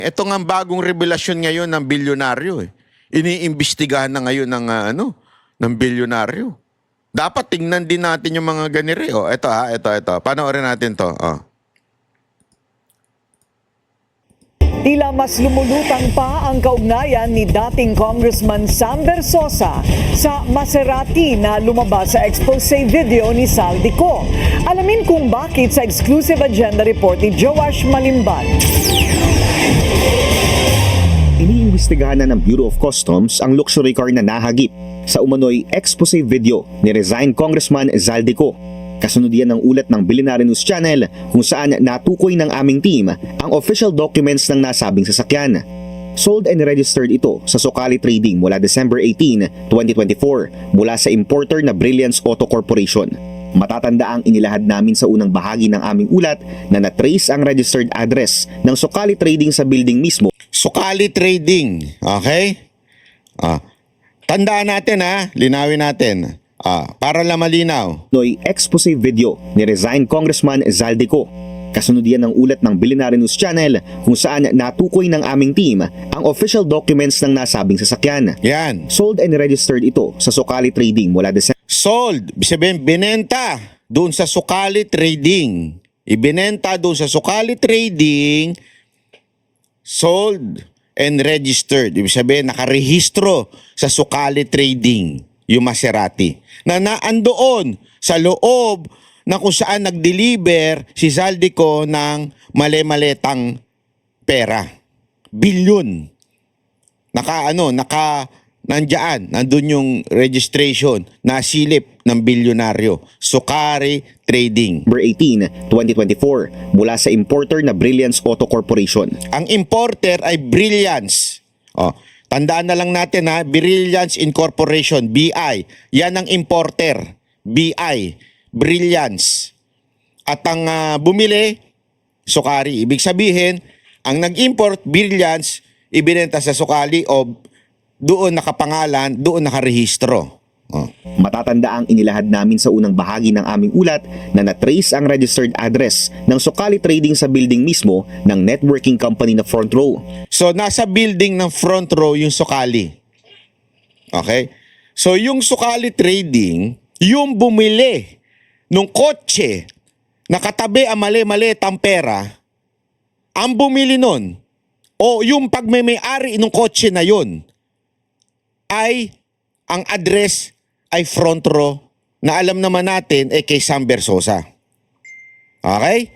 Ito nga ang bagong revelasyon ngayon ng bilyonaryo eh. Iniimbestigahan na ngayon ng ng bilyonaryo. Dapat tingnan din natin yung mga ganire. Oh, ito. Panoorin natin to. Oh. Tila mas lumulutang pa ang kaugnayan ni dating Congressman Sam Versosa sa Maserati na lumabas sa expose video ni Saldico. Alamin kung bakit sa exclusive agenda report ni Joash Malimban. Iniimbestigahan na ng Bureau of Customs ang luxury car na nahagip sa umano'y expose video ni resigned Congressman Zaldico. Kasunod yan ng ulat ng Billionaire News Channel kung saan natukoy ng aming team ang official documents ng nasabing sasakyan. Sold and registered ito sa Socali Trading mula December 18, 2024 mula sa importer na Brilliance Auto Corporation. Matatanda ang inilahad namin sa unang bahagi ng aming ulat na na-trace ang registered address ng Socali Trading sa building mismo. Socali Trading, okay? Tandaan natin linawin natin. Para lang malinaw. Noy expose video ni resigned Congressman Zaldico. Kasunod yan ng ulat ng Billionaire News Channel kung saan natukoy ng aming team ang official documents ng nasabing sasakyan. Yan. Sold and registered ito sa Socali Trading mula December. Sold. Sabihin, binenta doon sa Socali Trading. Ibinenta doon sa Socali Trading. Sold and registered. Ibig sabihin, nakarehistro sa Socali Trading yung Maserati. Na naandoon sa loob na kung saan nag-deliver si Zaldico ng mali-maletang pera. Bilyon. Nandun yung registration na silip ng bilyonaryo. Socali Trading. December 18, 2024 mula sa importer na Brilliance Auto Corporation. Ang importer ay Brilliance. Tandaan na lang natin Brilliance Incorporation, BI. Yan ang importer, BI, Brilliance. At ang bumili, Socali. Ibig sabihin, ang nag-import, Brilliance, ibinenta sa Socali o doon nakapangalan, doon nakarehistro. Matatanda ang inilahad namin sa unang bahagi ng aming ulat na na-trace ang registered address ng Socali Trading sa building mismo ng networking company na Front Row. So, nasa building ng Front Row yung Socali. Okay? So, yung Socali Trading, yung bumili nung kotse na katabi ang mali-malitang pera, ang bumili nun, o yung pagmemay-ari ng kotse na yun, ay ang address ay Front Row na alam naman natin kay Sam Versosa. Okay?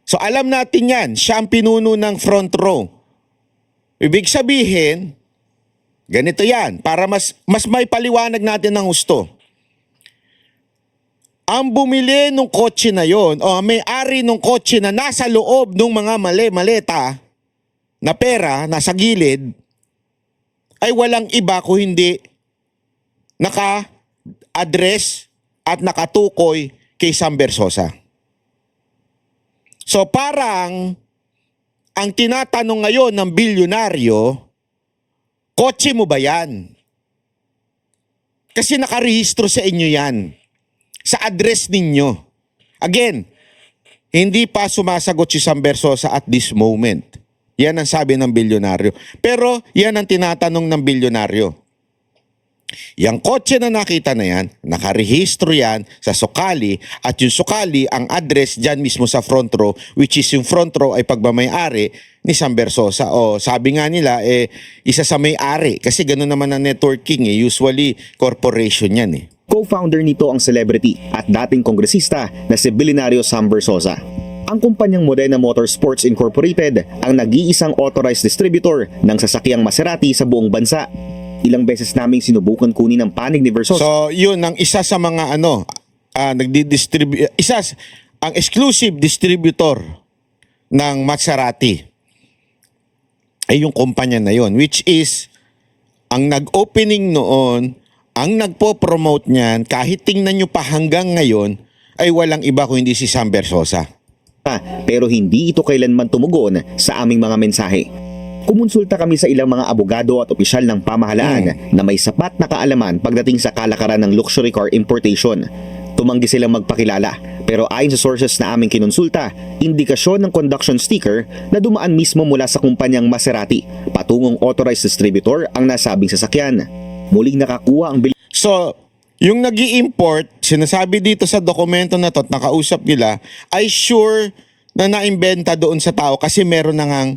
So alam natin yan, siya ang pinuno ng Front Row. Ibig sabihin, ganito yan, para mas may paliwanag natin ng husto. Ang bumili ng kotse na yon o may-ari ng kotse na nasa loob ng mga maleta na pera, nasa gilid, ay walang iba kung hindi naka-address at nakatukoy kay Sam Versosa. So parang ang tinatanong ngayon ng bilyonaryo, kotse mo ba yan? Kasi nakarehistro sa inyo yan. Sa address ninyo. Again, hindi pa sumasagot si Sam Versosa at this moment. Yan ang sabi ng bilyonaryo. Pero yan ang tinatanong ng bilyonaryo. Yang kotse na nakita na yan, nakarehistro yan sa Socali at yung Socali ang address dyan mismo sa Front Row, which is yung Front Row ay pagmamayari ni Sam Versosa. O sabi nga nila, isa sa may-ari kasi gano'n naman ang networking usually corporation yan Co-founder nito ang celebrity at dating kongresista na si Billionario Sam Versosa. Ang kumpanyang Modena Motorsports Incorporated ang nag-iisang authorized distributor ng sasakyang Maserati sa buong bansa. Ilang beses naming sinubukan kunin ang panig ni Versosa. So, yun ang isa sa mga ang exclusive distributor ng Maserati ay yung kumpanya na yun, which is ang nag-opening noon, ang nagpo-promote niyan, kahit tingnan nyo pa hanggang ngayon, ay walang iba kung hindi si Sam Versosa. Pero hindi ito kailanman tumugon sa aming mga mensahe. Kumonsulta kami sa ilang mga abogado at opisyal ng pamahalaan na may sapat na kaalaman pagdating sa kalakaran ng luxury car importation. Tumanggi silang magpakilala Pero ayon sa sources na aming kinonsulta, indikasyon ng conduction sticker na dumaan mismo mula sa kumpanyang Maserati patungong authorized distributor ang nasabing sasakyan. Muling nakakuha ang So, yung nag-i-import, sinasabi dito sa dokumento na to at nakausap nila, ay sure na naimbenta doon sa tao kasi meron na ngang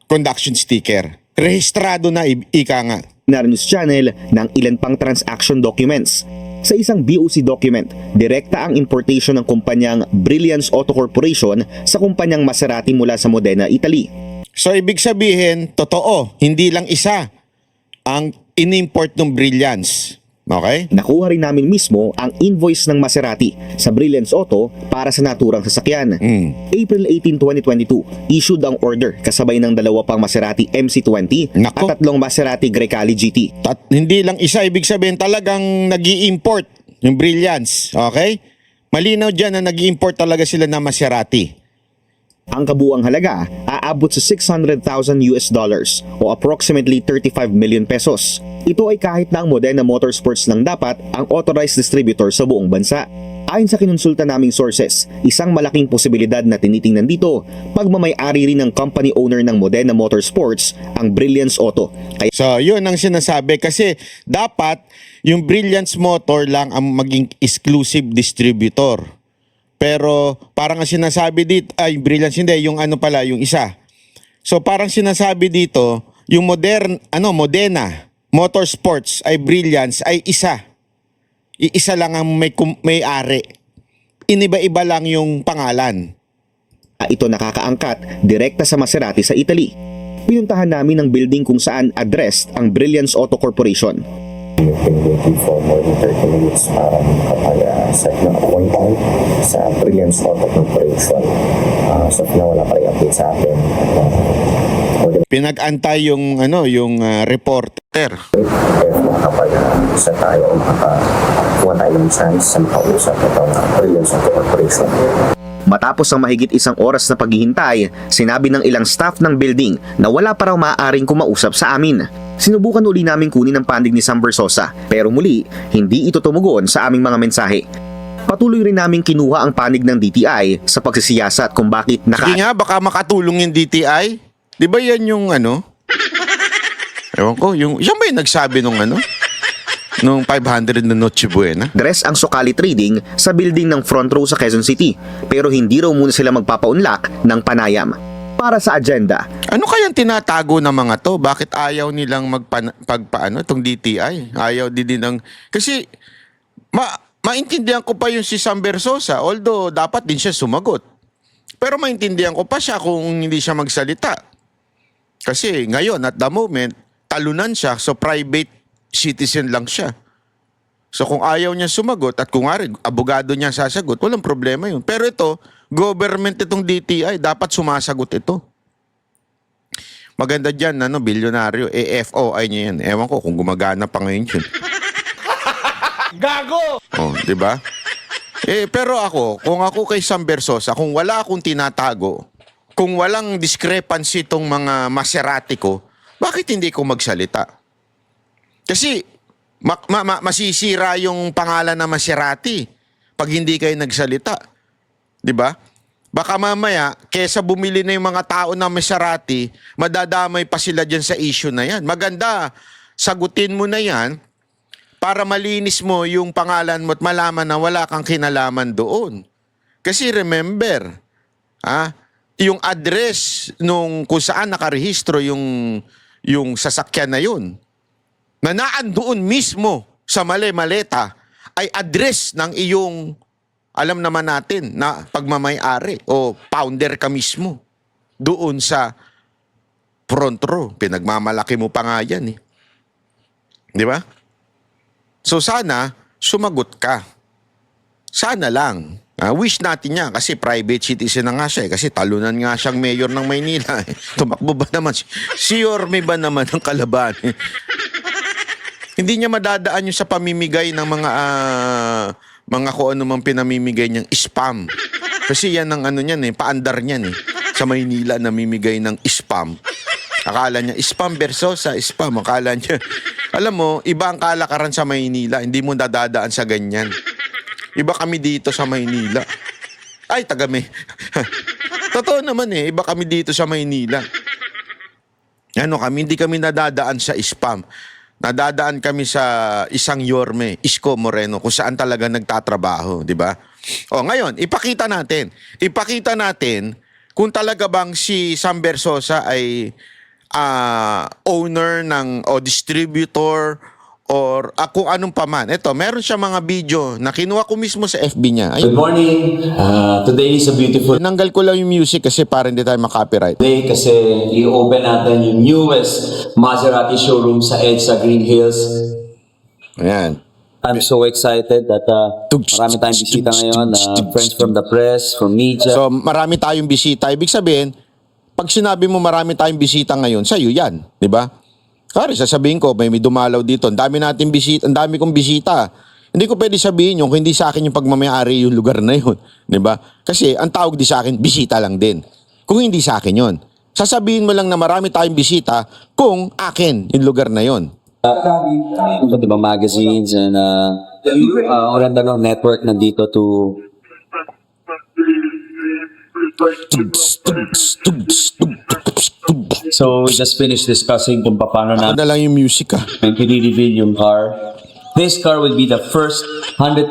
conduction sticker. Rehistrado na ika nga. News Channel ng ilan pang transaction documents. Sa isang BOC document, direkta ang importation ng kumpanyang Brilliance Auto Corporation sa kumpanyang Maserati mula sa Modena, Italy. So, ibig sabihin, totoo, hindi lang isa ang in-import ng Brilliance. Okay? Nakuha rin namin mismo ang invoice ng Maserati sa Brilliance Auto para sa naturang sasakyan. April 18, 2022, issued ang order kasabay ng dalawa pang Maserati MC20 Nako. at tatlong Maserati Grecali GT. At hindi lang isa, ibig sabihin talagang nag-i-import yung Brilliance. Okay? Malinaw dyan na nag-i-import talaga sila ng Maserati. Ang kabuang halaga aabot sa $600,000 o approximately 35 million pesos. Ito ay kahit na ang Modena Motorsports lang dapat ang authorized distributor sa buong bansa. Ayon sa kinonsulta naming sources, isang malaking posibilidad na tinitingnan dito, pagmamay-ari rin ng company owner ng Modena Motorsports ang Brilliance Auto. Kaya So, yun ang sinasabi kasi dapat yung Brilliance Motor lang ang maging exclusive distributor. Pero parang ang sinasabi dito, ay Brilliance hindi, yung ano pala, yung isa. So parang sinasabi dito, yung Modena Motorsports ay Brilliance ay isa. Iisa lang ang may-ari. Iniba-iba lang yung pangalan. ito nakakaangkat direkta sa Maserati sa Italy. Pinuntahan namin ang building kung saan addressed ang Brilliance Auto Corporation. You've been waiting for more than 30 minutes para makapag-set ng appointment sa Brilliance Auto Corporation. So na wala pa rin update sa akin. Pinag-antay yung reporter. If makapag-set tayo o makakuha tayo ng chance sa makausap itong Brilliance Auto Corporation. Matapos ang mahigit isang oras na paghihintay, sinabi ng ilang staff ng building na wala pa raw maaaring kumausap sa amin. Sinubukan uli namin kunin ang pandig ni Sam Versosa, pero muli, hindi ito tumugon sa aming mga mensahe. Patuloy rin namin kinuha ang panig ng DTI sa pagsisiyasat kung bakit Sige nga, baka makatulong yung DTI. Di ba yan yung ewan ko, siya ba yung nagsabi nung nung 500 na Noche Buena? dress ang Sokali Trading sa building ng front row sa Quezon City, pero hindi raw muna sila magpapaunlak ng panayam. Para sa agenda, Ano kayang tinatago ng mga to? Bakit ayaw nilang itong DTI? Ayaw din ng... Kasi, maintindihan ko pa yung si Sam Versosa, although dapat din siya sumagot. Pero maintindihan ko pa siya kung hindi siya magsalita. Kasi ngayon, at the moment, talunan siya, so private citizen lang siya. So kung ayaw niya sumagot at kung abogado niya sasagot, walang problema yun. Pero ito, government itong DTI, dapat sumasagot ito. Maganda dyan, bilyonaryo, FOI niya yan. Ewan ko kung gumagana pa ngayon yun. Gago! Oh, di ba? Pero kung ako kay Sam Versosa, kung wala akong tinatago, kung walang discrepancy itong mga Maserati ko, bakit hindi ko magsalita? Kasi masisira yung pangalan ng Maserati pag hindi kayo nagsalita. Di ba? Baka mamaya, kesa bumili na yung mga tao ng Maserati, madadamay pa sila dyan sa issue na yan. Maganda, sagutin mo na yan para malinis mo yung pangalan mo at malaman na wala kang kinalaman doon. Kasi remember, yung address nung kung saan nakarehistro yung sasakyan na yun, na naandoon mismo sa maleta ay address ng iyong, alam naman natin, na pagmamay-ari o founder ka mismo doon sa front row. Pinagmamalaki mo pa nga yan eh. Di ba? So sana, sumagot ka. Sana lang. Wish natin yan kasi private citizen na nga siya eh. Kasi talunan nga siyang mayor ng Maynila eh. Tumakbo ba naman? Si Yorme ba naman ang kalaban? Hindi niya madadaan yung sa pamimigay ng mga kung ano mang pinamimigay niyang spam. Kasi yan ang niyan eh, paandar niyan eh. Sa Maynila namimigay ng spam. Akala niya, spam Versosa, spam. Akala niya, alam mo, iba ang kalakaran sa Maynila. Hindi mo dadadaan sa ganyan. Iba kami dito sa Maynila. Ay, tagami. Totoo naman eh, iba kami dito sa Maynila. Hindi kami nadadaan sa spam. Nadadaan kami sa isang Yorme, Isko Moreno, kung saan talaga nagtatrabaho, di ba? O, ngayon, ipakita natin. Ipakita natin kung talaga bang si Sam Versosa ay owner ng o distributor or kung anong paman. Ito, meron siya mga video na kinuha ko mismo sa FB niya. Good morning. Today is a beautiful Tinanggal ko lang yung music kasi para hindi tayo makopyright. day kasi i-open natin yung newest Maserati showroom sa EDSA Green Hills. Ayan. I'm so excited that marami tayong bisita ngayon, friends from the press, from media. So, marami tayong bisita. Ibig sabihin, pag sinabi mo marami tayong bisita ngayon, sa'yo yan. Di ba? Kaya sasabihin ko, may dumalaw dito. Ang dami kong bisita. Hindi ko pwede sabihin yung hindi sa akin yung pagmamayari yung lugar na yun. Di ba? Kasi ang tawag di sa akin, bisita lang din. Kung hindi sa akin yun. Sasabihin mo lang na marami tayong bisita kung akin yung lugar na yun. Iba't ibang magazines and Orlando Network nandito to So we just finished discussing kung paano Ako na lang yung music i-reveal yung car. This car will be the first 100%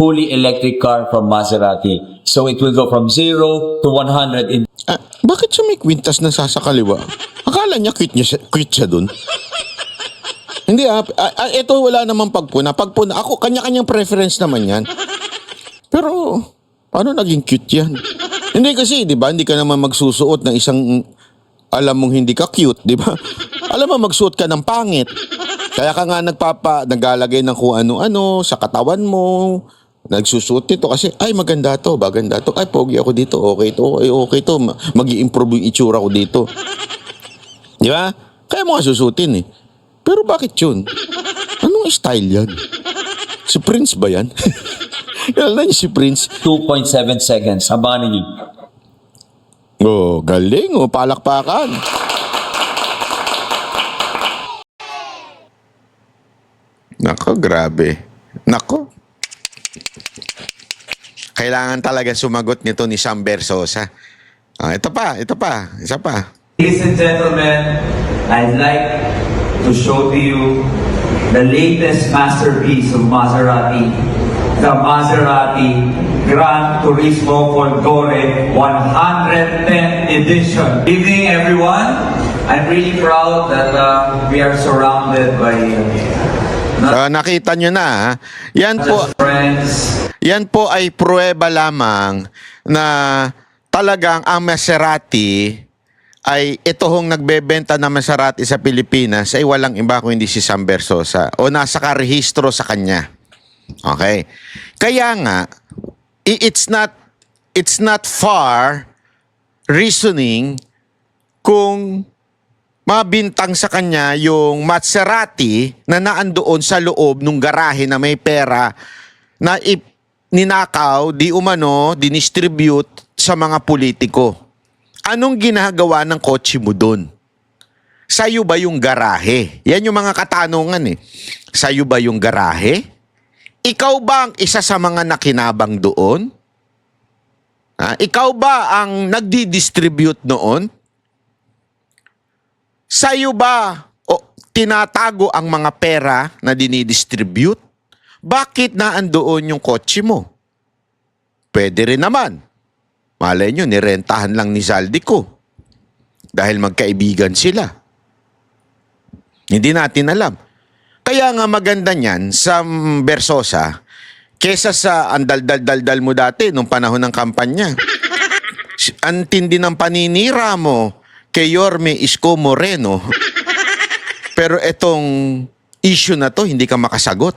fully electric car from Maserati. So it will go from 0 to 100 in Bakit siya may kwintas na sasakaliwa? Akala niya quit siya dun. Hindi ito wala namang pagpuna. Pagpuna, ako, kanya-kanyang preference naman yan. Pero, paano naging cute yan? Hindi kasi, di ba, hindi ka naman magsusuot ng isang, alam mong hindi ka cute, di ba? Alam mo, magsuot ka ng pangit. Kaya ka nga naglalagay ng kung ano-ano sa katawan mo. Nagsusuot nito kasi, ay maganda to, baganda to. Ay, pogi ako dito, okay to. Mag-i-improve yung itsura ko dito. Di ba? Kaya mo nga susutin eh. Pero bakit yun? Anong style yan? Si Prince ba yan? Kailan si Prince? 2.7 seconds. Abangan ninyo. Oh, galing. Oh, palakpakan. Nako, grabe. Nako. Kailangan talaga sumagot nito ni Sam Versosa. Ito pa. Isa pa. Ladies and gentlemen, I'd like to show to you the latest masterpiece of Maserati, the Maserati Gran Turismo Folgore 110th edition. Good evening, everyone. I'm really proud that we are surrounded by Nakita nyo na, ha? friends. Yan po ay pruweba lamang na talagang ang Maserati ay ito hong nagbebenta ng Maserati sa Pilipinas ay walang iba kung hindi si Sam Versosa o nasa karehistro sa kanya. Okay? Kaya nga, it's not far reasoning kung mabintang sa kanya yung Maserati na naandoon sa loob ng garahe na may pera na ninakaw, dinistribute sa mga politiko. Anong ginagawa ng kotse mo doon? Sa'yo ba yung garahe? Yan yung mga katanungan eh. Sa'yo ba yung garahe? Ikaw ba ang isa sa mga nakinabang doon? Ikaw ba ang nagdi-distribute noon? Sa'yo ba tinatago ang mga pera na dinidistribute? Bakit naandoon yung kotse mo? Pwede rin naman. Malay nyo, nirentahan lang ni Zaldico. Dahil magkaibigan sila. Hindi natin alam. Kaya nga maganda niyan, Sam Versosa, kesa sa andal-dal-dal mo dati nung panahon ng kampanya. Ang tindi ng paninira mo kay Yorme Isko Moreno. Pero etong issue na to, hindi ka makasagot.